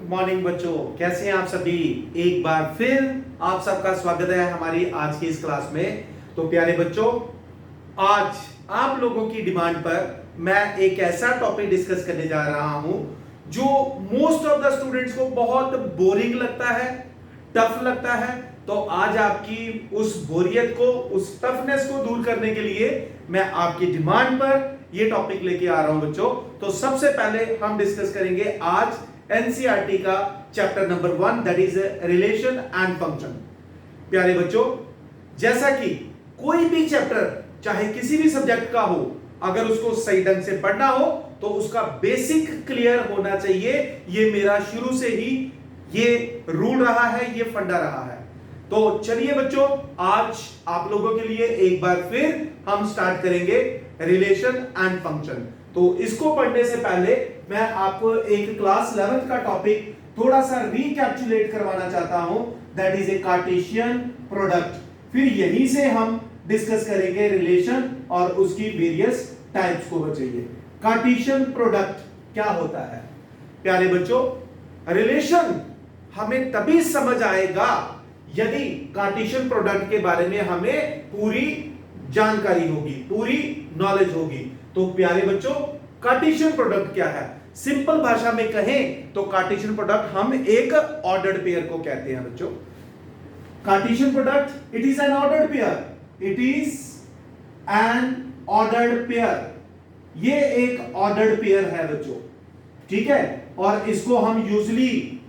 Morning बच्चों, कैसे हैं आप सभी। एक बार फिर आप सबका स्वागत है हमारी आज की इस क्लास में। तो प्यारे बच्चों, आज आप लोगों की डिमांड पर मैं एक ऐसा टॉपिक डिस्कस करने जा रहा हूं जो मोस्ट ऑफ द स्टूडेंट्स को बहुत बोरिंग लगता है, टफ लगता है। तो आज आपकी उस बोरियत को, उस टफनेस को दूर करने के लिए मैं आपकी डिमांड पर ये टॉपिक लेके आ रहा हूं बच्चों। तो सबसे पहले हम डिस्कस करेंगे आज एनसीईआरटी का chapter number 1, that is relation and function. प्यारे बच्चों, जैसा कि कोई भी चैप्टर चाहे किसी भी सब्जेक्ट का हो, अगर उसको सही ढंग से पढ़ना हो तो उसका बेसिक क्लियर होना चाहिए। ये मेरा शुरू से ही ये रूल रहा है, ये फंडा रहा है। तो चलिए बच्चों, आज आप लोगों के लिए एक बार फिर हम स्टार्ट करेंगे रिलेशन एंड फंक्शन। तो इसको पढ़ने से पहले मैं आपको एक क्लास 11th का टॉपिक थोड़ा सा रिकैप्चुलेट करवाना चाहता हूं, that is a Cartesian product. फिर यहीं से हम डिस्कस करेंगे रिलेशन और उसकी वेरियस टाइप्स को बचाइए। कार्टेशियन प्रोडक्ट क्या होता है प्यारे बच्चों? रिलेशन हमें तभी समझ आएगा यदि कार्टेशियन प्रोडक्ट के बारे में हमें पूरी जानकारी होगी, पूरी नॉलेज होगी। तो प्यारे बच्चों, कार्टेशियन प्रोडक्ट क्या है? सिंपल भाषा में कहें तो कार्टेशियन प्रोडक्ट हम एक ऑर्डर्ड पेयर को कहते हैं बच्चों। Cartesian product it is an ordered pair, it is an ordered pair. ये एक ऑर्डर्ड पेयर है बच्चों, ठीक है। और इसको हम यूजुअली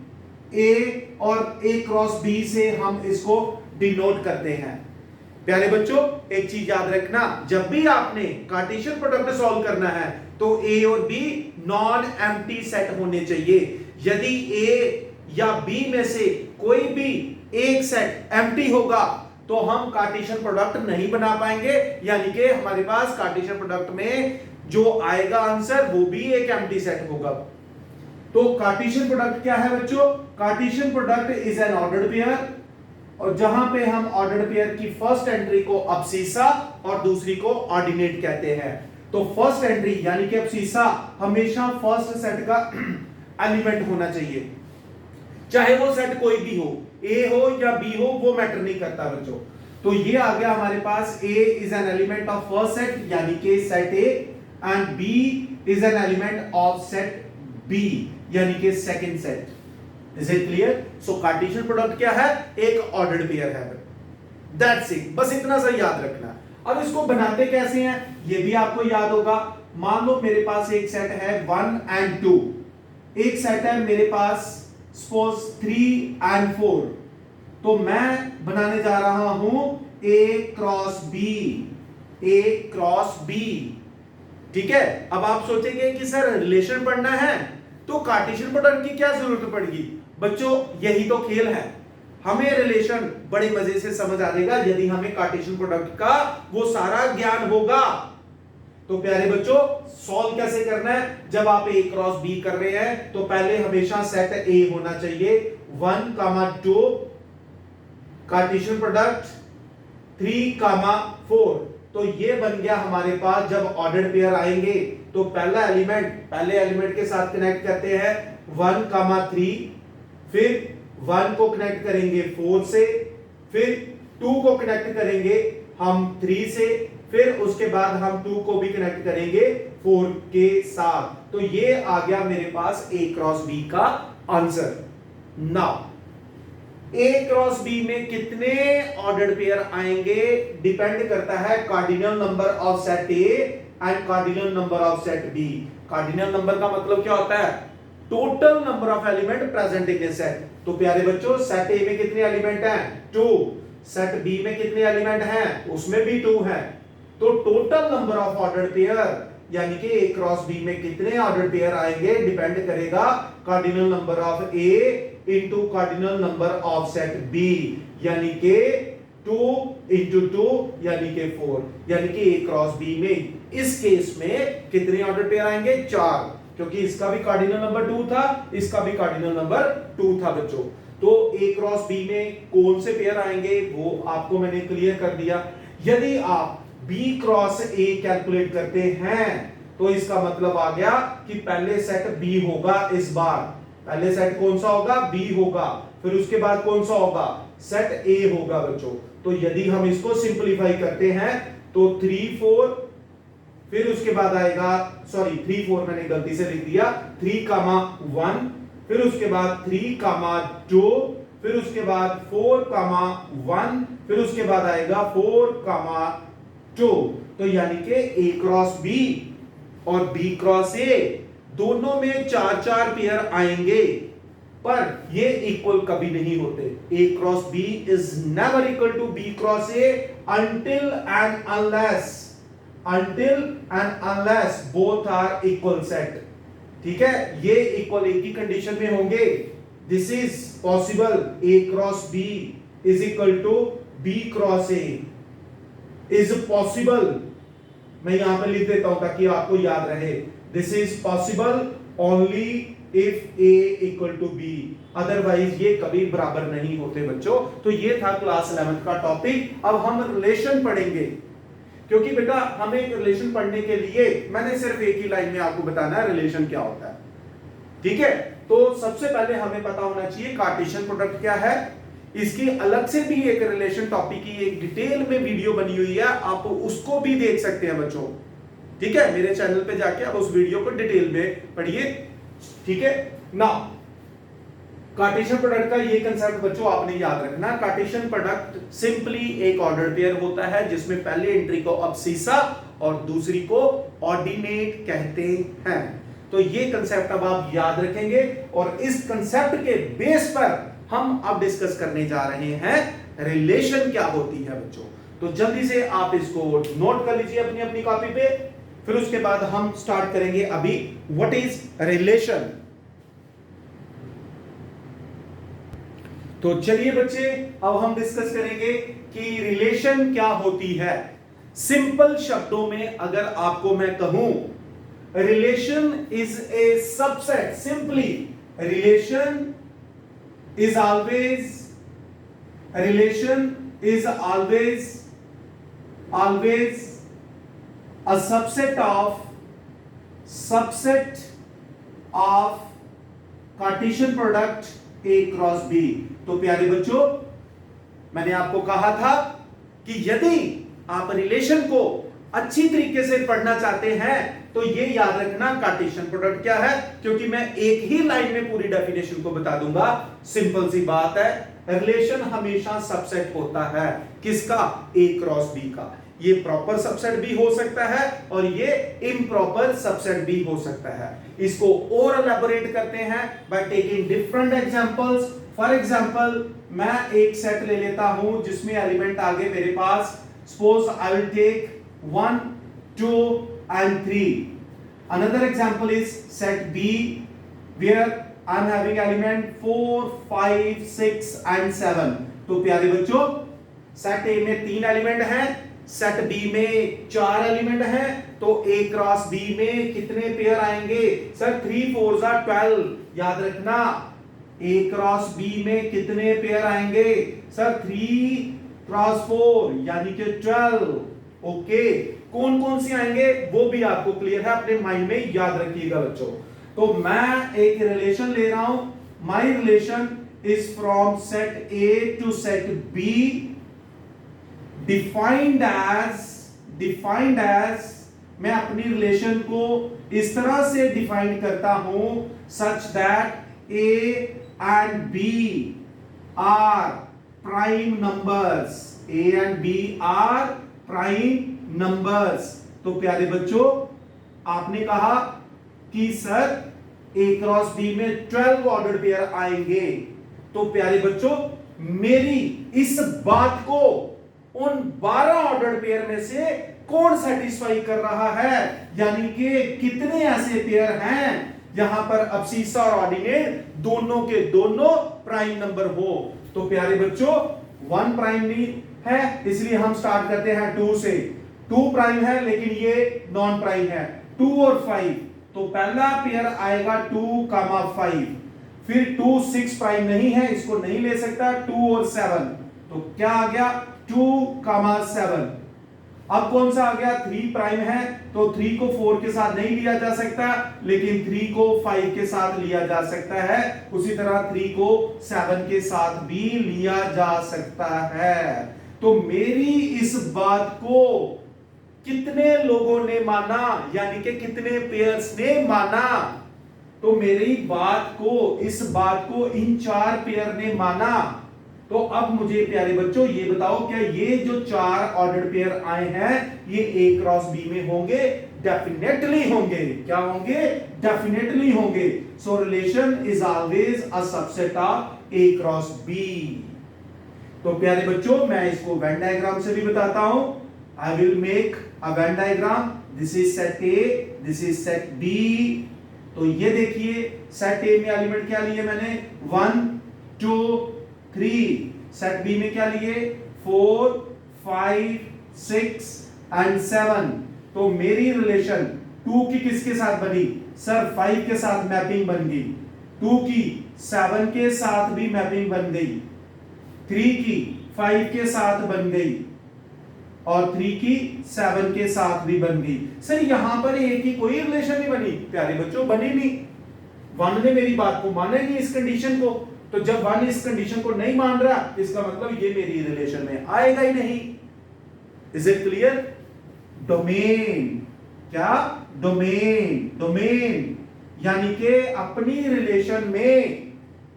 ए और ए क्रॉस बी से हम इसको डिनोट करते हैं। प्यारे बच्चों, एक चीज याद रखना, जब भी आपने कार्टेशियन प्रोडक्ट सॉल्व करना है तो ए और बी नॉन एम्प्टी सेट होने चाहिए। यदि ए या बी में से कोई भी एक सेट एम्प्टी होगा तो हम कार्टेशियन प्रोडक्ट नहीं बना पाएंगे, यानी कि हमारे पास कार्टेशियन प्रोडक्ट में जो आएगा आंसर वो भी एक एम्प्टी सेट होगा। तो कार्टेशियन प्रोडक्ट क्या है बच्चों? Cartesian product is an ordered pair, और जहां पे हम ऑर्डर्ड पेयर की फर्स्ट एंट्री को अब्सीसा और दूसरी को ऑर्डिनेट कहते हैं। तो फर्स्ट एंट्री यानी कि अब्सीसा हमेशा फर्स्ट सेट का एलिमेंट होना चाहिए, चाहे वो सेट कोई भी हो, ए हो या बी हो, वो मैटर नहीं करता बच्चों। तो ये आ गया हमारे पास, A is an element of first set यानी कि set A, and B is an element of set B यानी कि second set. Is it clear? So Cartesian product क्या है? एक ऑर्डर्ड पेयर है। दैट्स इट, बस इतना सा याद रखना। अब इसको बनाते कैसे हैं ये भी आपको याद होगा। मान लो मेरे पास एक सेट है 1 and 2, एक सेट है मेरे पास सपोज 3 and 4। तो मैं बनाने जा रहा हूं ए cross B, A cross B, ठीक है। अब आप सोचेंगे कि सर रिलेशन पढ़ना है तो कार्टेशियन प्रोडक्ट की क्या जरूरत पड़ेगी? बच्चों, यही तो खेल है। हमें रिलेशन बड़े मजे से समझ आ जाएगा यदि हमें कार्टेशियन प्रोडक्ट का वो सारा ज्ञान होगा। तो प्यारे बच्चों, सॉल्व कैसे करना है? जब आप ए क्रॉस बी कर रहे हैं तो पहले हमेशा सेट ए होना चाहिए, 1, 2, कार्टेशियन प्रोडक्ट 3, 4। तो ये बन गया हमारे पास। जब ऑर्डर्ड पेयर आएंगे तो पहले एलिमेंट के साथ कनेक्ट करते हैं 1, 3, फिर 1 को कनेक्ट करेंगे 4 से, फिर 2 को कनेक्ट करेंगे हम 3 से, फिर उसके बाद हम 2 को भी कनेक्ट करेंगे 4 के साथ। तो ये आ गया मेरे पास ए क्रॉस बी का answer. Now A cross B में कितने ऑर्डर्ड पेयर आएंगे डिपेंड करता है cardinal number of set A and cardinal number of set B. Cardinal number का मतलब क्या होता है? Total number of element present in a set. तो प्यारे बच्चों, सेट ए में कितने एलिमेंट हैं? 2। सेट बी में कितने एलिमेंट हैं? उसमें भी 2 हैं। तो total number of ordered pair यानी कि ए क्रॉस बी में कितने ऑर्डर्ड पेयर आएंगे डिपेंड करेगा cardinal number of A into cardinal number of set B, यानी कि 2 into 2 यानी कि 4, यानी कि ए क्रॉस बी में इस केस में कितने ऑर्डर पेयर आएंगे? 4, क्योंकि इसका भी कार्डिनल नंबर 2 था, इसका भी कार्डिनल नंबर 2 था बच्चों। तो ए क्रॉस बी में कौन से पेयर आएंगे वो आपको मैंने क्लियर कर दिया। यदि आप बी क्रॉस ए कैलकुलेट करते हैं तो इसका मतलब आ गया कि पहले सेट बी होगा इस बार, पहले सेट कौन सा होगा, बी होगा, फिर उसके बाद कौन सा होगा, सेट ए होगा बच्चों। तो यदि हम इसको सिंपलीफाई करते हैं तो 3 4, फिर उसके बाद आएगा, सॉरी 3 4 मैंने गलती से लिख दिया, 3, 1, फिर उसके बाद 3, 2, फिर उसके बाद 4, 1, फिर उसके बाद आएगा 4, 2। तो यानी कि ए क्रॉस बी और बी क्रॉस ए दोनों में 4 पेयर आएंगे, पर ये इक्वल कभी नहीं होते। A cross B is never equal to B cross A until and unless both are equal set। ठीक है, ये इक्वल एक ही कंडीशन में होंगे। This is possible, A cross B is equal to B cross A is possible. मैं यहां पे लिख देता हूं ताकि आपको याद रहे, this is possible only if A equal to B, otherwise ये कभी बराबर नहीं होते बच्चों। तो ये था क्लास 11th का टॉपिक। अब हम रिलेशन पढ़ेंगे, क्योंकि बेटा हमें एक रिलेशन पढ़ने के लिए मैंने सिर्फ एक ही लाइन में आपको बताना है रिलेशन क्या होता है। ठीक है, तो सबसे पहले हमें पता होना चाहिए कार्टेशियन प्रोडक्ट क्या है। इसकी अलग से भी एक रिलेशन टॉपिक की एक डिटेल में वीडियो बनी हुई है, आप उसको भी देख सकते हैं बच्चों। ठीक है, मेरे चैनल पे जाके आप उस वीडियो को डिटेल में पढ़िए। ठीक है ना, कार्टेशियन प्रोडक्ट का ये कंसेप्ट बच्चों आपने याद रखना। कार्टेशियन प्रोडक्ट सिंपली एक ऑर्डर पेयर होता है जिसमें पहले एंट्री को अब्सिस्सा और दूसरी को ऑर्डिनेट कहते हैं। तो ये कंसेप्ट अब आप याद रखेंगे और इस कंसेप्ट के बेस पर हम अब डिस्कस करने जा रहे हैं रिलेशन क्या होती है बच्चों। तो जल्दी से आप इसको नोट कर लीजिए अपनी अपनी कॉपी पे, फिर उसके बाद हम स्टार्ट करेंगे अभी व्हाट इज रिलेशन। तो चलिए बच्चे, अब हम डिस्कस करेंगे कि रिलेशन क्या होती है। सिंपल शब्दों में अगर आपको मैं कहूं, relation is a subset, simply relation is always a subset of Cartesian product A cross B। तो प्यारे बच्चों, मैंने आपको कहा था कि यदि आप रिलेशन को अच्छी तरीके से पढ़ना चाहते हैं तो ये याद रखना कार्टेशियन प्रोडक्ट क्या है, क्योंकि मैं एक ही लाइन में पूरी डेफिनेशन को बता दूंगा। सिंपल सी बात है, रिलेशन हमेशा सबसेट होता है किसका, ए क्रॉस बी का। ये प्रॉपर सबसेट भी हो सकता है और ये इम्प्रॉपर सबसेट भी हो सकता है। इसको और एलैबोरेट करते हैं by taking different examples. For example, मैं एक सेट ले लेता हूं जिसमें एलिमेंट आगे मेरे पास, suppose I will take 1 2 and 3. Another example is set B where I am having element 4 5 6 and 7। तो प्यारे बच्चों, सेट A में 3 एलिमेंट हैं, सेट B में 4 एलिमेंट हैं, तो A क्रॉस B में कितने पेयर आएंगे सर, 3 4 12। याद रखना, A क्रॉस B में कितने पेयर आएंगे सर, 3 क्रॉस 4 यानी कि 12। ओके, कौन कौन सी आएंगे वो भी आपको क्लियर है, अपने माइंड में याद रखिएगा बच्चों। तो मैं एक रिलेशन ले रहा हूं, my relation is from set A to set B, defined as मैं अपनी रिलेशन को इस तरह से डिफाइन करता हूं such that A and B are prime numbers, A and B are prime numbers. तो प्यारे बच्चों, आपने कहा कि सर A क्रॉस B में 12 ऑर्डर पेयर आएंगे। तो प्यारे बच्चों, मेरी इस बात को उन 12 ऑर्डर पेयर में से कौन सेटिस्फाई कर रहा है, यानी कि कितने ऐसे पेयर हैं जहां पर अब्सिस्सा और ऑर्डिनेट दोनों के दोनों प्राइम नंबर हो। तो प्यारे बच्चों, 1 प्राइम नहीं है, इसलिए हम स्टार्ट करते हैं 2 से। 2 प्राइम है लेकिन ये नॉन प्राइम है, 2 और 5। तो पहला पेयर आएगा 2, 5। फिर 2 6 प्राइम नहीं है, इसको नहीं ले सकता, 2 और 7। तो क्या आ गया, 2, 7। अब कौन सा आ गया, 3 प्राइम है तो 3 को 4 के साथ नहीं लिया जा सकता, लेकिन 3 को 5 के साथ लिया जा सकता है। उसी तरह 3 को 7 के साथ भी लिया जा सकता है। तो मेरी इस बात को कितने लोगों ने माना, यानी कि कितने पेयर्स ने माना? तो मेरी बात को, इस बात को इन 4 पेयर ने माना। तो अब मुझे प्यारे बच्चों ये बताओ, क्या ये जो 4 ऑर्डर्ड पेयर आए हैं ये A क्रॉस B में होंगे? डेफिनेटली होंगे। क्या होंगे? डेफिनेटली होंगे। सो relation is always a subset of A cross B। तो प्यारे बच्चों मैं इसको वेन डायग्राम से भी बताता हूं। I will make a Venn diagram. This is set A, this is set B। तो ये देखिए सेट A में एलिमेंट क्या लिए मैंने, 1 2 3। सेट B में क्या लिए, 4 5 6 एंड 7। तो मेरी रिलेशन 2 की किसके साथ बनी सर, 5 के साथ मैपिंग बन गई, 2 की 7 के साथ भी मैपिंग बन गई, 3 की 5 के साथ बन गई और 3 की 7 के साथ भी बन गई। सर यहां पर A की कोई रिलेशन नहीं बनी। प्यारे बच्चों बनी नहीं, 1 ने मेरी बात को माना नहीं इस कंडीशन को। तो जब 1 इस कंडीशन को नहीं मान रहा, इसका मतलब ये मेरी रिलेशन में आएगा ही नहीं। Is it clear? डोमेन, क्या? डोमेन। डोमेन यानी कि अपनी रिलेशन में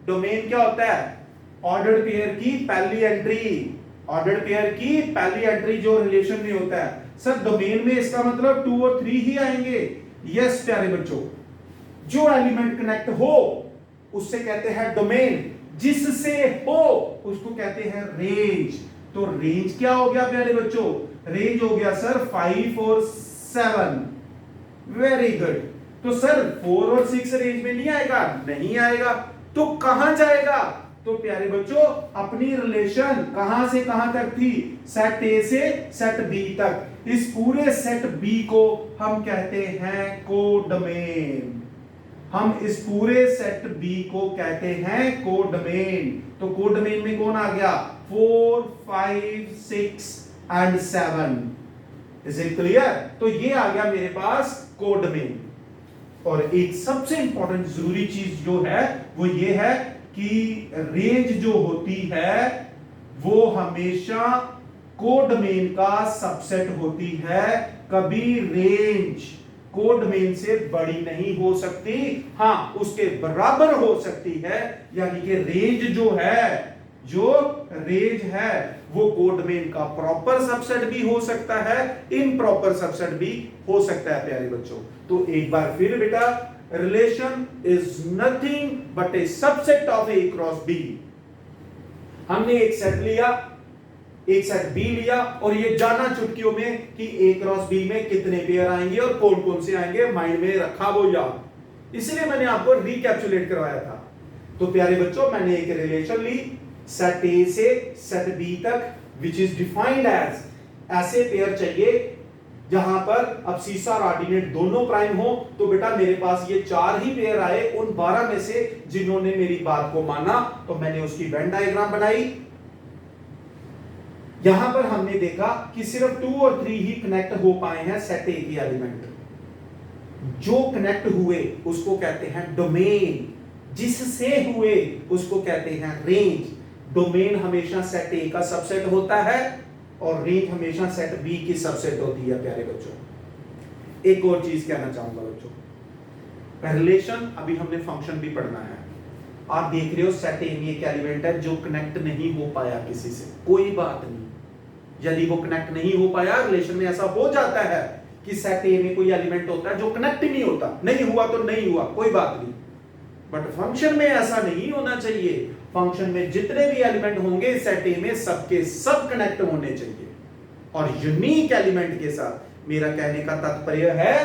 डोमेन क्या होता है, ऑर्डर्ड पेयर की पहली एंट्री। ऑर्डर्ड पेयर की पहली एंट्री जो रिलेशन में होता है। सर डोमेन में इसका मतलब 2 और 3 ही आएंगे। यस प्यारे बच्चों, जो एलिमेंट कनेक्ट हो उससे कहते हैं डोमेन, जिससे हो उसको कहते हैं रेंज। तो रेंज क्या हो गया प्यारे बच्चों? रेंज हो गया सर 5 और 7। Very good. तो सर 4 और 6 रेंज में नहीं आएगा, नहीं आएगा। तो कहां जाएगा? तो प्यारे बच्चों अपनी रिलेशन कहां से कहां तक थी, सेट A से सेट B तक। इस पूरे सेट B को हम कहते हैं कोडोमेन। हम इस पूरे सेट B को कहते हैं कोडोमेन। तो कोडोमेन में कौन आ गया, 4 5 6 एंड 7। Is it clear? तो ये आ गया मेरे पास कोडोमेन। और एक सबसे इंपॉर्टेंट जरूरी चीज जो है वो ये है कि रेंज जो होती है वो हमेशा कोडोमेन का सबसेट होती है। कभी रेंज कोडोमेन से बड़ी नहीं हो सकती, हां उसके बराबर हो सकती है। यानी कि रेंज जो है, जो रेंज है वो कोडोमेन का प्रॉपर सबसेट भी हो सकता है, इम्प्रॉपर सबसेट भी हो सकता है प्यारे बच्चों। तो एक बार फिर बेटा, relation is nothing but a subset of A cross B। हमने एक सेट लिया, एक सेट B लिया और ये जाना चुटकियों में कि A क्रॉस B में कितने पेयर आएंगे और कौन कौन से आएंगे, माइंड में रखा वो याद। इसलिए मैंने आपको रिकैप्चुलेट करवाया था। तो प्यारे बच्चों मैंने एक रिलेशन ली सेट A से सेट B तक, विच इज डिफाइंड एज, ऐसे पेयर चाहिए जहां पर अब सीसा और ऑर्डिनेट दोनों प्राइम हो। तो बेटा मेरे पास ये 4 ही पेयर आए उन 12 में से जिन्होंने मेरी बात को माना। तो मैंने उसकी वेन डायग्राम बनाई। यहां पर हमने देखा कि सिर्फ 2 और 3 ही कनेक्ट हो पाए हैं सेट A की एलिमेंट। जो कनेक्ट हुए उसको कहते हैं डोमेन, जिससे हुए उसको कहते हैं रेंज। डोमेन हमेशा सेट A का सबसेट होता है और रेंज हमेशा सेट B की सबसेट होती है प्यारे बच्चों। एक और चीज कहना चाहूंगा बच्चों, रिलेशन अभी हमने फंक्शन भी पढ़ना है। आप देख रहे हो सेट A में एक एलिमेंट है जो कनेक्ट नहीं हो पाया किसी से, कोई बात नहीं। यदि वो कनेक्ट नहीं हो पाया, रिलेशन में ऐसा हो जाता है कि सेट A में कोई एलिमेंट होता है जो कनेक्ट ही नहीं होता, नहीं हुआ तो नहीं हुआ, कोई बात नहीं। बट फंक्शन में ऐसा नहीं होना चाहिए। फंक्शन में जितने भी एलिमेंट होंगे सेट A में सबके सब कनेक्ट होने चाहिए और यूनिक एलिमेंट के साथ। मेरा कहने का तात्पर्य है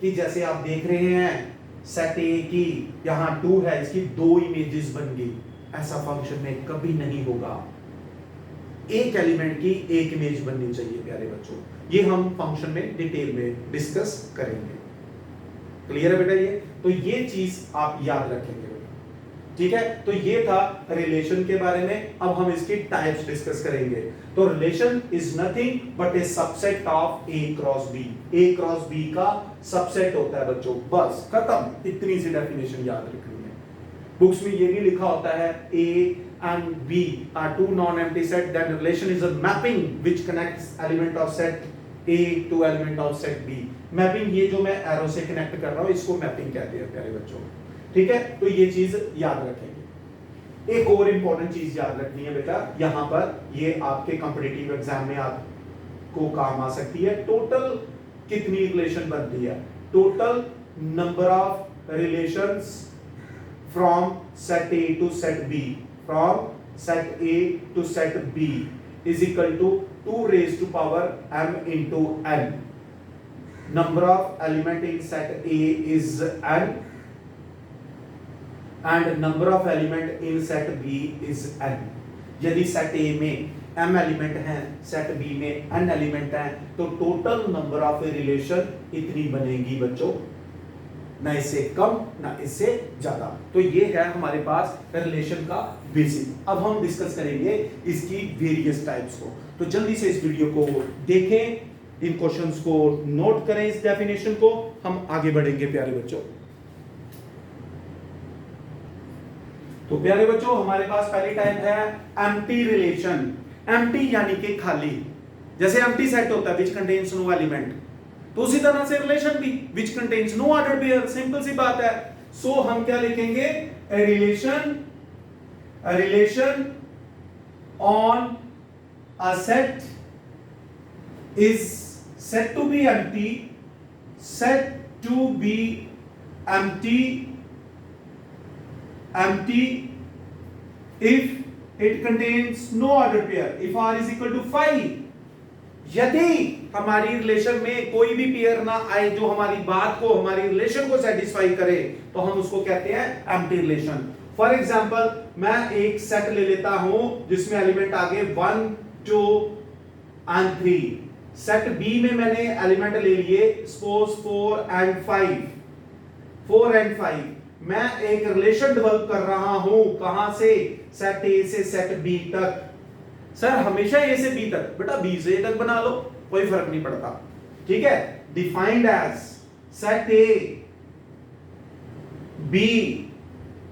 कि जैसे आप देख रहे हैं सेट A की यहां 2 है, इसकी 2 इमेजेस बन गई, ऐसा फंक्शन में कभी नहीं होगा। एक एलिमेंट की एक इमेज बननी चाहिए प्यारे बच्चों। ये हम फंक्शन में डिटेल में डिस्कस करेंगे। क्लियर है बेटा? ये तो ये चीज आप याद रखेंगे बेटा। ठीक है, तो ये था रिलेशन के बारे में। अब हम इसकी टाइप्स डिस्कस करेंगे। तो relation is nothing but a subset of A cross B. A cross B का सबसेट होता है बच्चों, बस खत्म, इतनी सी डेफिनेशन याद रखनी है। बुक्स में ये भी लिखा होता है A and B are two non empty set, then relation is a mapping which connects element of set A to element of set B. Mapping, ये जो मैं एरो से कनेक्ट कर रहा हूं इसको मैपिंग कहते हैं प्यारे बच्चों, ठीक है। तो ये चीज याद रखेंगे। एक और इंपॉर्टेंट चीज याद रखनी है बेटा, यहां पर ये आपके कॉम्पिटिटिव एग्जाम में आपको काम आ सकती है। टोटल कितनी रिलेशन बनती है? Total number of relations from set A to set B, from set A to set B is equal to 2 raised to power m into n. Number of element in set A is n and number of element in set B is n. यदि set A में m element हैं, set B में n element हैं, तो total number of relation इतनी बनेगी बच्चों, ना इससे कम ना इससे ज्यादा। तो ये है हमारे पास रिलेशन का बेसिक। अब हम डिस्कस करेंगे इसकी वेरियस टाइप्स को। तो जल्दी से इस वीडियो को देखें, इन क्वेश्चंस को नोट करें, इस डेफिनेशन को, हम आगे बढ़ेंगे प्यारे बच्चों। तो प्यारे बच्चों हमारे पास पहली टाइप है एम्प्टी रिलेशन। एम्प्टी यानी कि खाली, जैसे एम्प्टी सेट होता है विच कंटेन्स नो एलिमेंट, तो उसी तरह से रिलेशन भी which contains no ordered pair, simple सी बात है। सो हम क्या लिखेंगे? Relation on a set is said to be empty, said to be empty if it contains no ordered pair, if r is equal to 5। यदि हमारी relation में कोई भी पेयर ना आए जो हमारी बात को, हमारी रिलेशन को सेटिस्फाई करे, तो हम उसको कहते हैं एम्प्टी रिलेशन। फॉर एग्जांपल मैं एक सेट ले लेता हूं जिसमें एलिमेंट आगे 1 2 and 3। सेट बी में मैंने एलिमेंट ले लिए सपोज 4 and 5। मैं एक रिलेशन डेवलप कर रहा हूं, कहां से? सेट ए से सेट बी तक। सर हमेशा ए से बी तक? बेटा बी से ए तक बना लो, कोई फर्क नहीं पड़ता, ठीक है। Defined as set A B.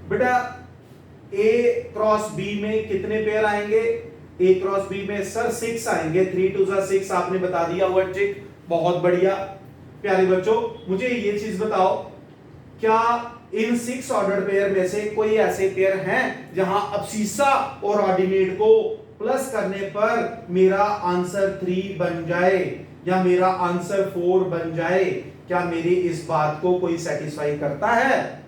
बेटा ए क्रॉस बी में कितने पेयर आएंगे? ए क्रॉस बी में सर 6 आएंगे, 3 2 6 आपने बता दिया हुआ ट्रिक, बहुत बढ़िया। प्यारे बच्चों मुझे ये चीज बताओ, क्या इन 6 ऑर्डर पेयर में से कोई ऐसे पेयर हैं जहां अब्सिस्सा और ऑर्डिनेट को प्लस करने पर मेरा आंसर 3 बन जाए या मेरा आंसर 4 बन जाए? क्या मेरी इस बात को कोई सेटिस्फाई करता है?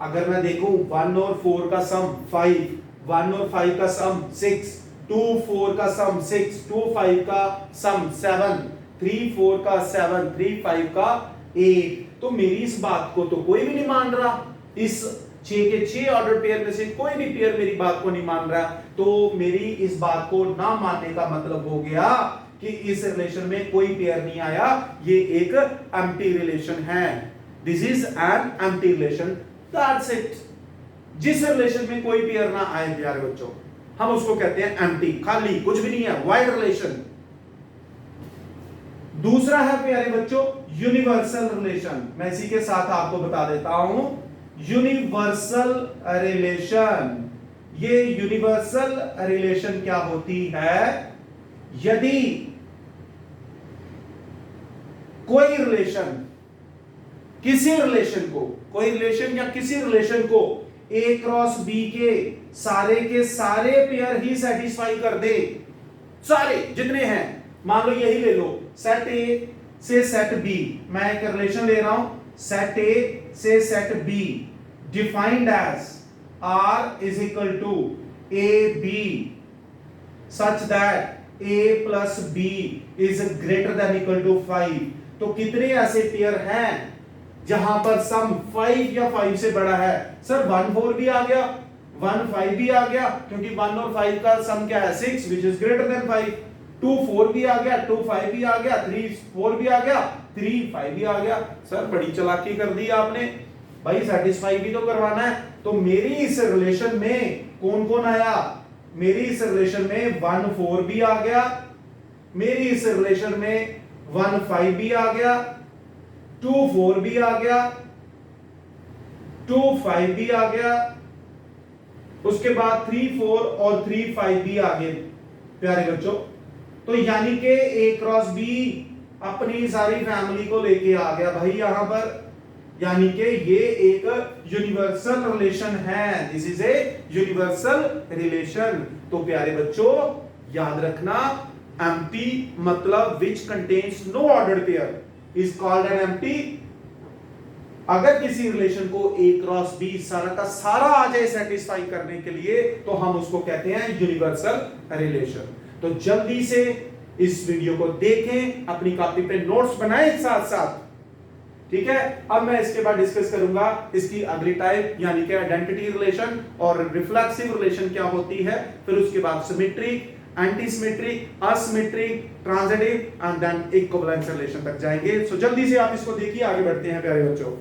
अगर मैं देखूं 1 और 4 का सम 5, 1 और 5 का सम 6, 2 4 का सम 6, 2 5 का सम 7, 3 4 का 7, 3 5 का 8। तो मेरी इस बात को तो कोई भी नहीं मान रहा, इस 6 के 6 ऑर्डर पेयर में से कोई भी पेयर मेरी बात को नहीं मान रहा। तो मेरी इस बात को ना मानने का मतलब हो गया कि इस रिलेशन में कोई पेयर नहीं आया, ये एक एम्प्टी रिलेशन है। This is an empty relation, that's it. जिस रिलेशन में कोई पेयर ना आए प्यारे बच्चों, हम उसको कहते हैं एम्प्टी, खाली, कुछ भी नहीं है, वाइड रिलेशन। दूसरा है प्यारे बच्चों यूनिवर्सल रिलेशन। मैं इसी के साथ आपको बता देता हूं यूनिवर्सल रिलेशन। ये यूनिवर्सल रिलेशन क्या होती है? यदि कोई रिलेशन किसी रिलेशन को, कोई रिलेशन या किसी रिलेशन को ए क्रॉस बी के सारे पेयर ही सेटिस्फाई कर दे, सारे जितने हैं, मान लो यही ले लो, सेट ए से सेट बी, मैं एक रिलेशन ले रहा हूं सेट ए से set B, defined as R is equal to A B such that A plus B is greater than equal to 5। तो कितने ऐसे पेयर हैं जहां पर सम 5 या 5 से बड़ा है? सर 1 4 भी आ गया, 1 5 भी आ गया, क्योंकि 1 और 5 का सम क्या है? 6 which is greater than 5। 2 4 भी आ गया, 2 5 भी आ गया, 3 4 भी आ गया, 3 5 भी आ गया। सर बड़ी चालाकी कर दी आपने, भाई सेटिस्फाई भी तो करवाना है। तो मेरी इस रिलेशन में कौन कौन आया, मेरी इस रिलेशन में 1 4 भी आ गया, मेरी इस रिलेशन में 1 5 भी आ गया, 2 4 भी आ गया, 2 5 भी आ गया, उसके बाद 3 4 और 3 5 भी आ गए प्यारे बच्चों। तो यानी कि A क्रॉस B अपनी सारी फैमिली को लेके आ गया भाई यहां पर, यानी कि ये एक यूनिवर्सल रिलेशन है, this is a universal relation. तो प्यारे बच्चों याद रखना, एम्प्टी मतलब which contains no ordered pair is called an empty. अगर किसी रिलेशन को A क्रॉस B सारा का सारा आ जाए सेटिस्फाई करने के लिए, तो हम उसको कहते हैं यूनिवर्सल रिलेशन। तो जल्दी से इस वीडियो को देखें, अपनी कॉपी पे नोट्स बनाएं साथ साथ, ठीक है। अब मैं इसके बाद डिस्कस करूंगा इसकी अगली टाइप, यानी कि आइडेंटिटी रिलेशन और रिफ्लेक्सिव रिलेशन क्या होती है, फिर उसके बाद symmetric, anti symmetric, asymmetric, transitive and then equivalence relation तक जाएंगे। सो जल्दी से आप इसको देखिए, आगे बढ़ते हैं प्यारे बच्चों।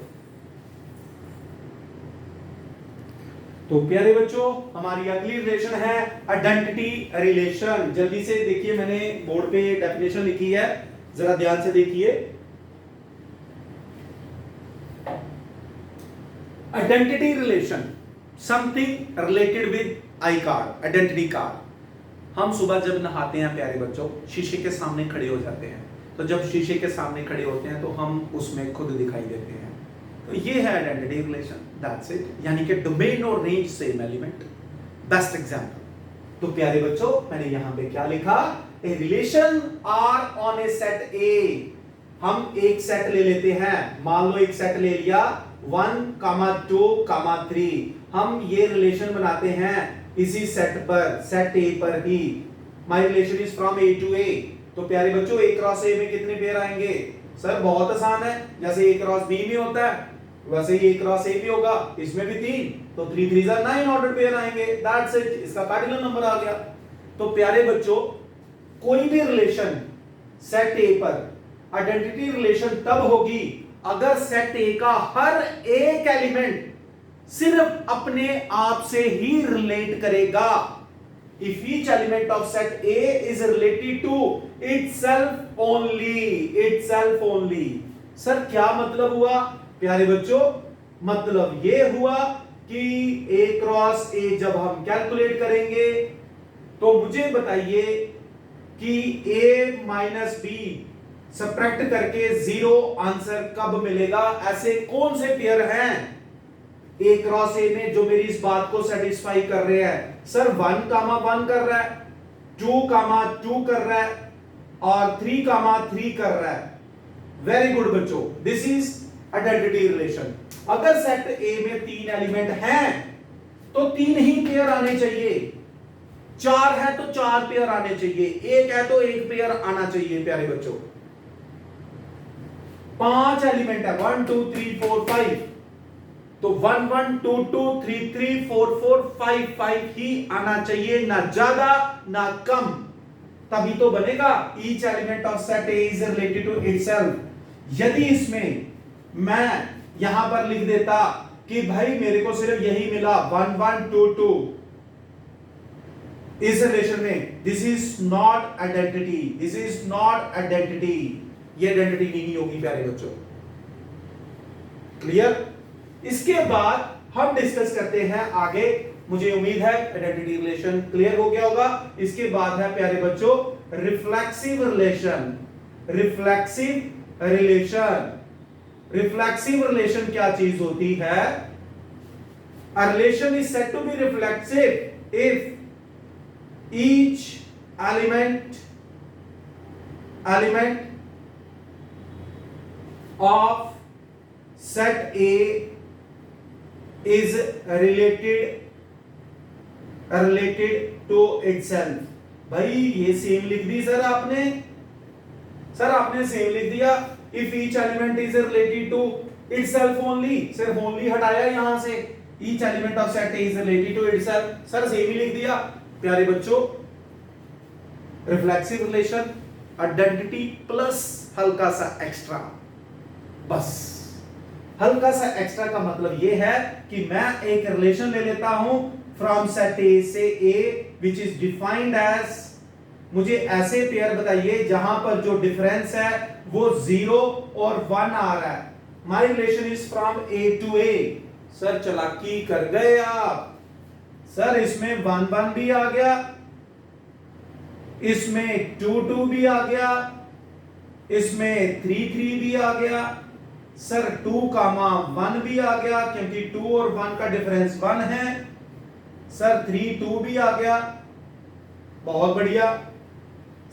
तो प्यारे बच्चों हमारी अगली रिलेशन है आइडेंटिटी रिलेशन। जल्दी से देखिए, मैंने बोर्ड पे डेफिनेशन लिखी है, जरा ध्यान से देखिए। Identity relation, something related with I card, identity card. हम सुबह जब नहाते हैं प्यारे बच्चों, शीशे के सामने खड़े हो जाते हैं, तो जब शीशे के सामने खड़े होते हैं तो हम उसमें खुद दिखाई देते हैं। तो ये है आइडेंटिटी रिलेशन, दैट्स इट, यानी कि डोमेन और range same element. Best example. तो प्यारे बच्चों मैंने यहां पे क्या लिखा, a relation R on a set A. हम एक सेट ले लेते हैं, मान लो एक सेट ले लिया 1, 2, 3। हम ये रिलेशन बनाते हैं इसी सेट पर, सेट ए पर ही। My relation is from A to A. तो प्यारे बच्चों ए क्रॉस ए में कितने पेयर आएंगे, सर बहुत आसान है, जैसे ए क्रॉस बी में होता है वैसे ही ए क्रॉस ए भी होगा, इसमें भी 3, तो 3 3 9 ऑर्डर पेयर आएंगे, दैट्स इट, इसका कार्डिनल नंबर आ गया। तो प्यारे बच्चों कोई भी रिलेशन सेट ए पर आइडेंटिटी रिलेशन तब होगी अगर सेट ए का हर एक एलिमेंट सिर्फ अपने आप से ही रिलेट करेगा। If each element of set A is related to itself only। Sir क्या मतलब हुआ प्यारे बच्चों, मतलब ये हुआ कि A क्रॉस A जब हम कैलकुलेट करेंगे तो मुझे बताइए कि A माइनस B सब्ट्रैक्ट करके 0 आंसर कब मिलेगा। ऐसे कौन से पेयर हैं A क्रॉस A में जो मेरी इस बात को सेटिस्फाई कर रहे हैं। सर 1, 1 कर रहा है, 2, 2 कर रहा है और 3, 3 कर रहा है। वेरी गुड बच्चों, दिस इज आइडेंटिटी रिलेशन। अगर सेट A में 3 एलिमेंट हैं तो 3 ही पेयर आने चाहिए, 4 है तो 4 पेयर आने चाहिए, 1 है तो 1 पेयर आना चाहिए प्यारे बच्चों। 5 एलिमेंट है 1 2 3 4 5, तो 1 1 2 2 3 3 4 4 5 5 ही आना चाहिए, ना ज्यादा ना कम, तभी तो बनेगा each element of set A is related to itself. यदि इसमें मैं यहां पर लिख देता कि भाई मेरे को सिर्फ यही मिला 1 1 2 2 इस रिलेशन में, this is not identity, this is not identity, ये आइडेंटिटी नहीं होगी प्यारे बच्चों। क्लियर? इसके बाद हम डिस्कस करते हैं आगे, मुझे उम्मीद है आइडेंटिटी रिलेशन क्लियर हो गया होगा। इसके बाद है प्यारे बच्चों reflexive relation. Reflexive relation, reflexive relation क्या चीज होती है? A relation is said to be reflexive if each element of set A is related to itself। भाई ये सेम लिख दी सर आपने, सेम लिख दिया। If each element is related to itself only, सिर्फ only हटाया यहां से, each element of set A is related to itself, sir same ही लिख दिया। प्यारे बच्चों रिफ्लेक्सिव रिलेशन आइडेंटिटी प्लस हल्का सा एक्स्ट्रा, बस हल्का सा एक्स्ट्रा का मतलब ये है कि मैं एक रिलेशन ले लेता हूं फ्रॉम सेट ए से ए विच इज डिफाइंड एज, मुझे ऐसे पेयर बताइए जहां पर जो डिफरेंस है वो 0 और 1 आ रहा है। My relation is from A to A. Sir चालाकी कर गए आप। सर इसमें 1 1 भी आ गया, इसमें 2 2 भी आ गया, इसमें 3 3 भी आ गया, सर 2 1 भी आ गया क्योंकि 2 और 1 का डिफरेंस 1 है, सर 3 2 भी आ गया। बहुत बढ़िया।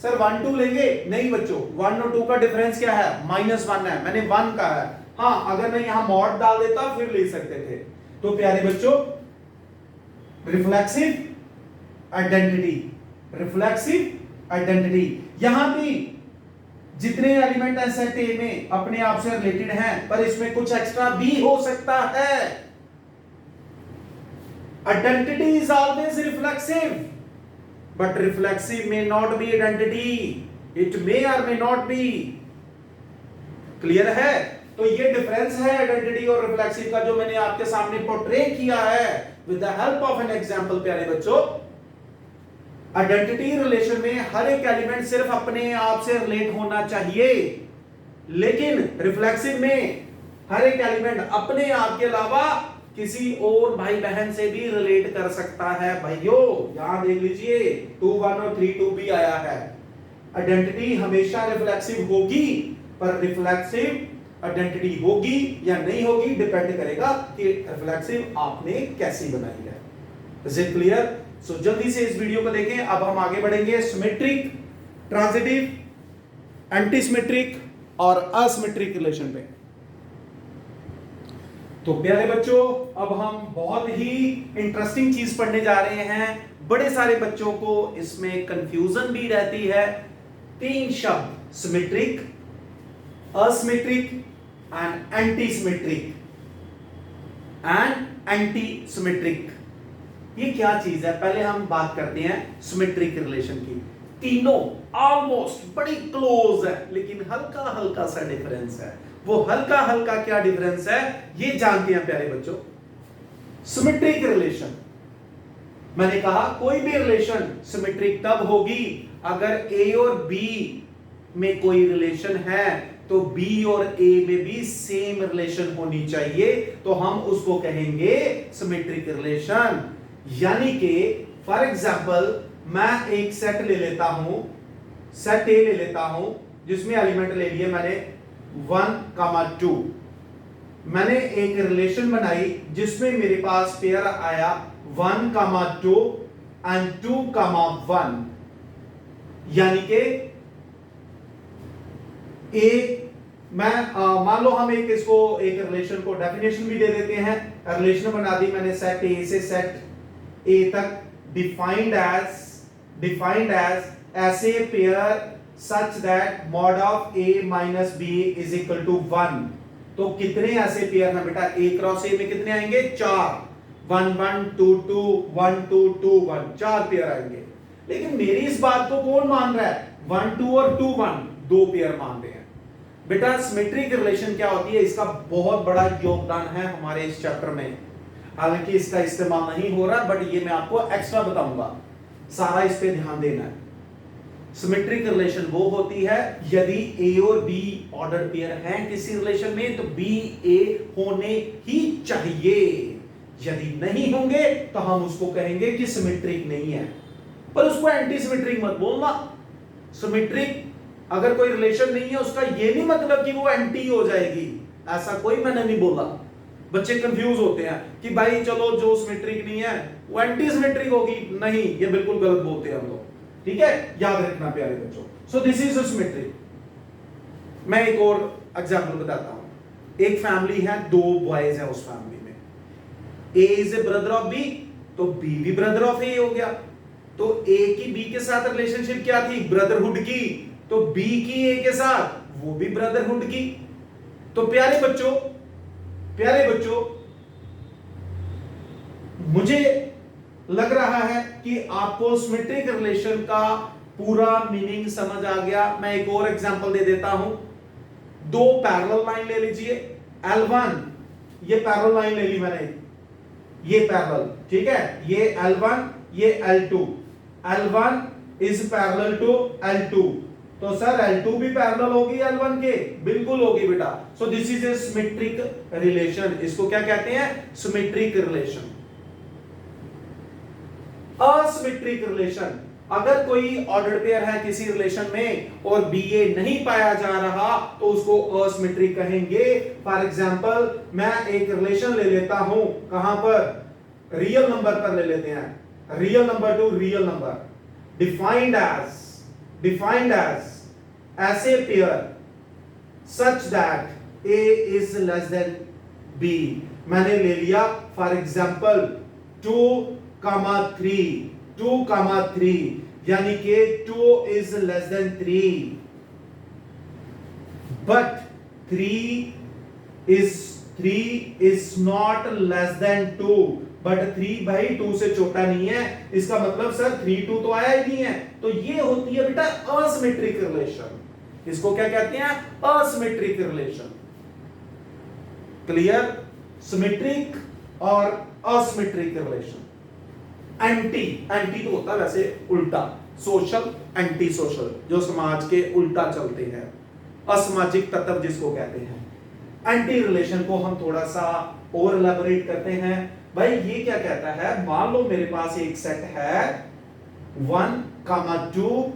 सर 1 2 लेंगे? नहीं बच्चों, 1 और 2 का डिफरेंस क्या है? -1 है। मैंने 1 कहा है। हाँ, अगर मैं यहां मॉड डाल देता फिर ले सकते थे। तो प्यारे बच्चों, रिफ्लेक्सिव आइडेंटिटी, रिफ्लेक्सिव आइडेंटिटी, यहां भी जितने एलिमेंट है सेट ए में अपने आप से रिलेटेड हैं, पर इसमें कुछ एक्स्ट्रा भी हो सकता है। Identity is always reflexive, but reflexive may not be identity, it may or may not be। Clear है? तो ये डिफरेंस है आइडेंटिटी और रिफ्लेक्सिव का जो मैंने आपके सामने पोर्ट्रे किया है with the help of an example. प्यारे बच्चों, आइडेंटिटी रिलेशन में हर एक एलिमेंट सिर्फ अपने आप से रिलेट होना चाहिए, लेकिन रिफ्लेक्सिव में हर एक एलिमेंट अपने आप के अलावा किसी और भाई बहन से भी रिलेट कर सकता है। भाइयों यहां देख लीजिए, 2 1 और 3 2 भी आया है। आइडेंटिटी हमेशा रिफ्लेक्सिव होगी, पर रिफ्लेक्सिव आइडेंटिटी होगी या नहीं होगी डिपेंड करेगा कि रिफ्लेक्सिव आपने कैसी बनाई है। Is it clear? सो जल्दी से इस वीडियो को देखें। अब हम आगे बढ़ेंगे सिमेट्रिक, ट्रांजिटिव, एंटी सिमेट्रिक और असिमेट्रिक रिलेशन पे। तो प्यारे बच्चों, अब हम बहुत ही इंटरेस्टिंग चीज पढ़ने जा रहे हैं। बड़े सारे बच्चों को इसमें कंफ्यूजन भी रहती है। 3 शब्द, symmetric, asymmetric and anti symmetric. ये क्या चीज है? पहले हम बात करते हैं सिमेट्रिक रिलेशन की। तीनों ऑलमोस्ट बड़ी क्लोज है, लेकिन हल्का हल्का सा डिफरेंस है। वो हल्का हल्का क्या डिफरेंस है ये जानते हैं प्यारे बच्चों। सिमेट्रिक रिलेशन, मैंने कहा कोई भी रिलेशन सिमेट्रिक तब होगी अगर ए और बी में कोई रिलेशन है तो बी और ए में भी सेम रिलेशन होनी चाहिए, तो हम उसको कहेंगे सिमेट्रिक रिलेशन। यानी कि फॉर एग्जांपल मैं एक सेट ले लेता हूं, सेट ए ले लेता हूं जिसमें एलिमेंट ले लिए मैंने 1 2। मैंने एक रिलेशन बनाई जिसमें मेरे पास पेयर आया 1 2 एंड 2 1। यानी कि मैं मान लो हम एक इसको एक रिलेशन को डेफिनेशन भी दे देते हैं। रिलेशन बना दी मैंने सेट ए से सेट ए तक, डिफाइंड एज ऐसे pair such that mod of A minus B is equal to 1। तो कितने ऐसे पेयर हैं बेटा? ए क्रॉस ए में कितने आएंगे? 4। 1 1 2 2 1 2 2 1, 4 पेयर आएंगे। लेकिन मेरी इस बात को कौन मान रहा है? 1 2 और 2 1, 2 पेयर मान रहे हैं। बेटा सिमेट्रिक रिलेशन क्या होती है, इसका बहुत बड़ा योगदान है हमारे इस चैप्टर में। हालांकि इसका इस्तेमाल नहीं हो रहा, बट ये मैं आपको एक्स्ट्रा बताऊंगा, सारा इस पे ध्यान देना है। सिमेट्रिक रिलेशन वो होती है यदि ए और बी ऑर्डर पेयर हैं किसी रिलेशन में, तो बी ए होने ही चाहिए। यदि नहीं होंगे तो हम उसको कहेंगे कि सिमेट्रिक नहीं है, पर उसको एंटी सिमेट्रिक मत बोलना। सिमेट्रिक अगर कोई रिलेशन नहीं है उसका ये नहीं मतलब कि वो एंटी हो जाएगी, ऐसा कोई मैंने नहीं बोला। बच्चे कंफ्यूज होते हैं कि भाई चलो जो सिमेट्रिक नहीं है वो एंटी सिमेट्रिक होगी। नहीं, ये बिल्कुल गलत बोलते हैं हम लोग, ठीक है? याद रखना प्यारे बच्चों। So this is symmetric. मैं एक और एग्जांपल बताता हूं। एक फैमिली है, 2 बॉयज है उस फैमिली में। A is a brother of B, तो बी भी ब्रदर ऑफ ए हो गया। तो ए की बी के साथ रिलेशनशिप क्या थी? ब्रदरहुड की। तो बी की ए के साथ वो भी ब्रदरहुड की। तो प्यारे बच्चों मुझे लग रहा है कि आपको सिमेट्रिक रिलेशन का पूरा मीनिंग समझ आ गया। मैं एक और एग्जांपल दे देता हूं। 2 पैरेलल लाइन ले लीजिए, L1 ये पैरेलल लाइन ले ली मैंने, ये पैरेलल, ठीक है, ये L1 ये L2, L1 is parallel to L2, तो सर L2 भी पैरेलल होगी L1 के, बिल्कुल होगी बेटा। So this is A symmetric relation, इसको क्या कहते हैं, सिमेट्रिक रिलेशन। असिमेट्रिक रिलेशन, अगर कोई ऑर्डर पेयर है किसी रिलेशन में और BA नहीं पाया जा रहा तो उसको असिमेट्रिक कहेंगे। फॉर एग्जांपल मैं एक रिलेशन ले लेता हूं, कहां पर, रियल नंबर पर ले लेते हैं, real number to real number, defined as ऐसे pair such that A is less than B। मैंने ले लिया फॉर एग्जांपल 2,3 यानी कि 2 is less then 3 but 3 is not less than 2, but 3 भाई 2 से छोटा नहीं है, इसका मतलब सर 3 2 तो आया ही नहीं है, तो ये होती है बेटा असिमेट्रिक रिलेशन। इसको क्या कहते हैं, असिमेट्रिक रिलेशन। क्लियर, सिमेट्रिक और असिमेट्रिक रिलेशन। एंटी तो होता है वैसे उल्टा, सोशल एंटी सोशल, जो समाज के उल्टा चलते हैं, असामाजिक तत्व जिसको कहते हैं। एंटी रिलेशन को हम थोड़ा सा और एलैबोरेट करते हैं। भाई ये क्या कहता है, मान लो मेरे पास एक सेट है 1, 2,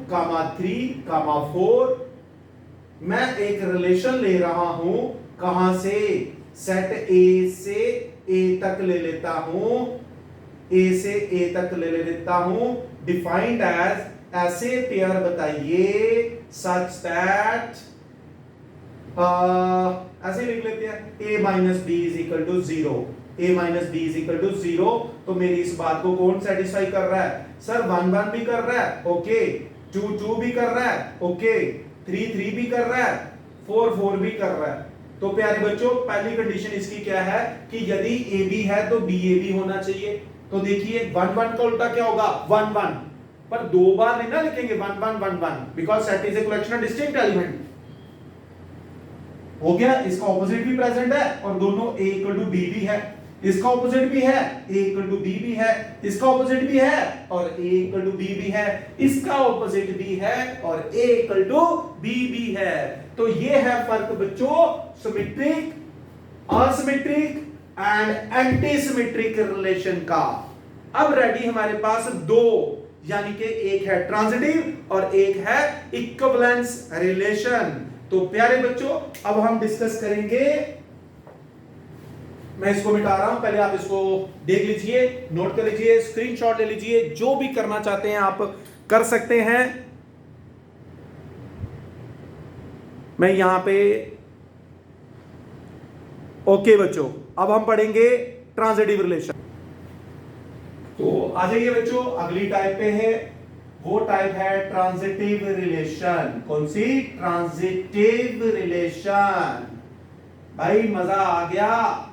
3, 4, मैं एक रिलेशन ले रहा हूं, कहां से, सेट A से A तक ले लेता हूं, A से A तक ले लेता हूं, डिफाइंड एज ऐसे पेयर बताइए सच दैट, ऐसे लिख लेते हैं A minus B is equal to 0, A minus B is equal to 0। तो मेरी इस बात को कौन सेटिस्फाई कर रहा है, सर 1 1 भी कर रहा है, ओके, 2 2 भी कर रहा है, ओके, 3 3 भी कर रहा है, 4 4 भी कर रहा है। तो प्यारे बच्चों पहली कंडीशन इसकी क्या है कि यदि AB है तो BA भी होना चाहिए। तो देखिए 1 1 का उल्टा क्या होगा, 1 1, पर 2 बार नहीं ना लिखेंगे 1 1 1 1, because set is a collection of distinct element. हो गया, इसका ऑपोजिट भी प्रेजेंट है और दोनों A इक्वल टू B भी है, इसका ऑपोजिट भी है, A इक्वल टू B भी है, इसका ऑपोजिट भी है और A इक्वल टू B भी है, इसका ऑपोजिट भी है और A इक्वल टू B भी है। तो ये है फर्क बच्चों symmetric, asymmetric and anti symmetric relation का। अब रेडी हमारे पास दो, यानी कि एक है ट्रांजिटिव और एक है इक्विवेलेंस रिलेशन। तो प्यारे बच्चों अब हम डिस्कस करेंगे, मैं इसको मिटा रहा हूं, पहले आप इसको देख लीजिए, नोट कर लीजिए, स्क्रीनशॉट ले लीजिए, जो भी करना चाहते हैं आप कर सकते हैं। मैं यहां पे ओके बच्चों, अब हम पढ़ेंगे ट्रांजिटिव रिलेशन। तो आ जाइए बच्चों, अगली टाइप पे है, वो टाइप है ट्रांजिटिव रिलेशन। कौन सी, ट्रांजिटिव रिलेशन। भाई मजा आ गया।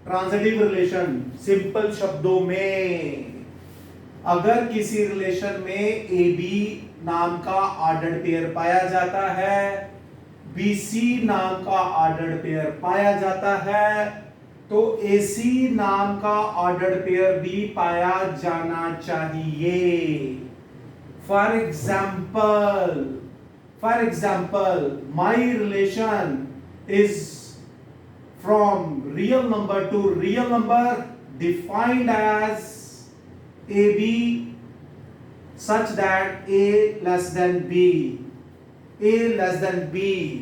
ट्रांजिटिव रिलेशन सिंपल शब्दों में, अगर किसी रिलेशन में AB नाम का ऑर्डर्ड पेयर पाया जाता है, BC नाम का ऑर्डर्ड पेयर पाया जाता है, तो AC नाम का ऑर्डर्ड पेयर भी पाया जाना चाहिए। For example my relation is from real number to real number defined as AB such that A less than B,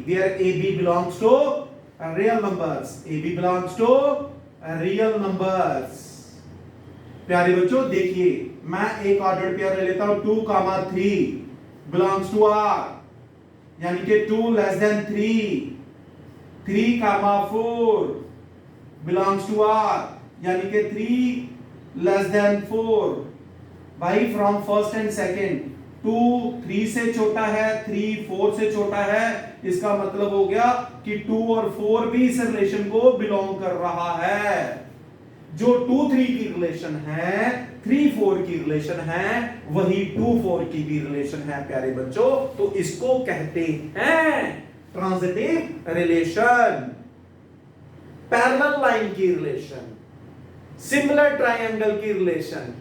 where AB belongs to real numbers, AB belongs to real numbers। प्यारे बच्चों देखिए, मैं एक ordered pair ले लेता हूं 2, 3 belongs to R, यानी कि 2 less than 3, 3, 4 belongs to R, यानी कि 3 less than 4। भाई फ्रॉम फर्स्ट एंड सेकेंड, 2 3 से छोटा है, 3 4 से छोटा है, इसका मतलब हो गया कि 2 और 4 भी इस रिलेशन को बिलोंग कर रहा है। जो 2 3 की रिलेशन है, 3 4 की रिलेशन है, वही 2 4 की भी रिलेशन है प्यारे बच्चों। तो इसको कहते हैं ट्रांजिटिव रिलेशन। पैरेलल लाइन की रिलेशन, सिमिलर ट्रायंगल की रिलेशन,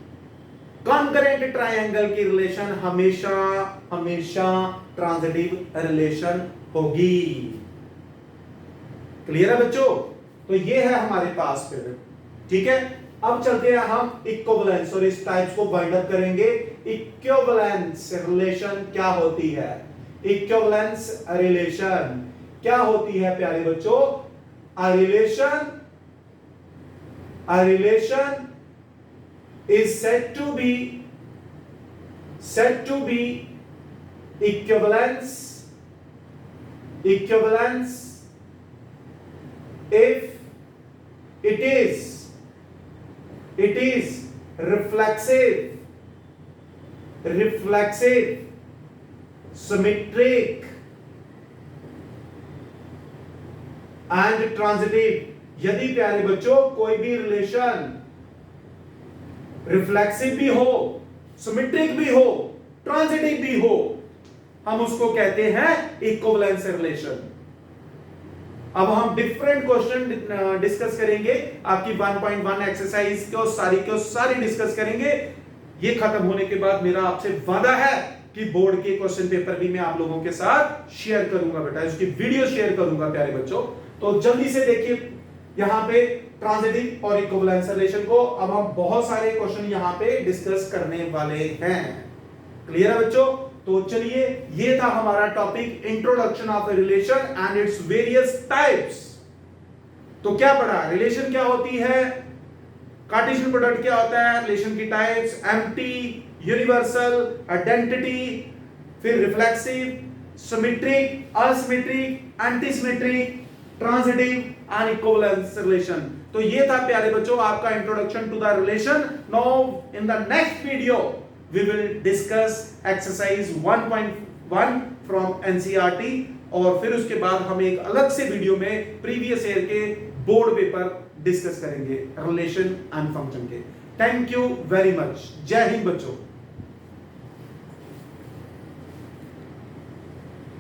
कॉन्करेंट ट्रायंगल की रिलेशन हमेशा हमेशा ट्रांजिटिव रिलेशन होगी। क्लियर है बच्चों? तो ये है हमारे पास फिर, ठीक है। अब चलते हैं हम इक्विवेलेंस और इस टाइप्स को बाइंड अप करेंगे। इक्विवेलेंस रिलेशन क्या होती है? इक्विवेलेंस रिलेशन क्या होती है प्यारे बच्चों? A relation is said to be equivalence if it is reflexive, symmetric and transitive. यदि प्यारे बच्चों कोई भी रिलेशन रिफ्लेक्सिव भी हो, सिमेट्रिक भी हो, ट्रांजिटिव भी हो, हम उसको कहते हैं इक्विवेलेंस रिलेशन। अब हम डिफरेंट क्वेश्चन डिस्कस करेंगे। आपकी 1.1 एक्सरसाइज को सारी डिस्कस करेंगे। ये खत्म होने के बाद मेरा आपसे वादा है कि बोर्ड के क्वेश्चन पेपर भी मैं आप लोगों के साथ शेयर करूंगा बेटा, इसकी वीडियो शेयर करूंगा प्यारे बच्चों। तो जल्दी से देखिए यहां पे ट्रांजिटिव और इक्विवेलेंस रिलेशन को। अब हम बहुत सारे क्वेश्चन यहां पे डिस्कस करने वाले हैं। क्लियर है बच्चों? तो चलिए, ये था हमारा topic introduction of a relation and its various types. तो क्या पढ़ा? रिलेशन क्या होती है, कार्टेशियन प्रोडक्ट क्या होता है, रिलेशन की टाइप्स, एम्प्टी, यूनिवर्सल, आइडेंटिटी, फिर reflexive, symmetric, asymmetric, antisymmetric, transitive and equivalence relation. तो ये था प्यारे बच्चों आपका introduction to the relation. Now in the next video we will discuss exercise 1.1 from NCERT, और फिर उसके बाद हम एक अलग से वीडियो में प्रीवियस ईयर के बोर्ड पेपर डिस्कस करेंगे रिलेशन एंड फंक्शन के। Thank you very much. जय हिंद बच्चों।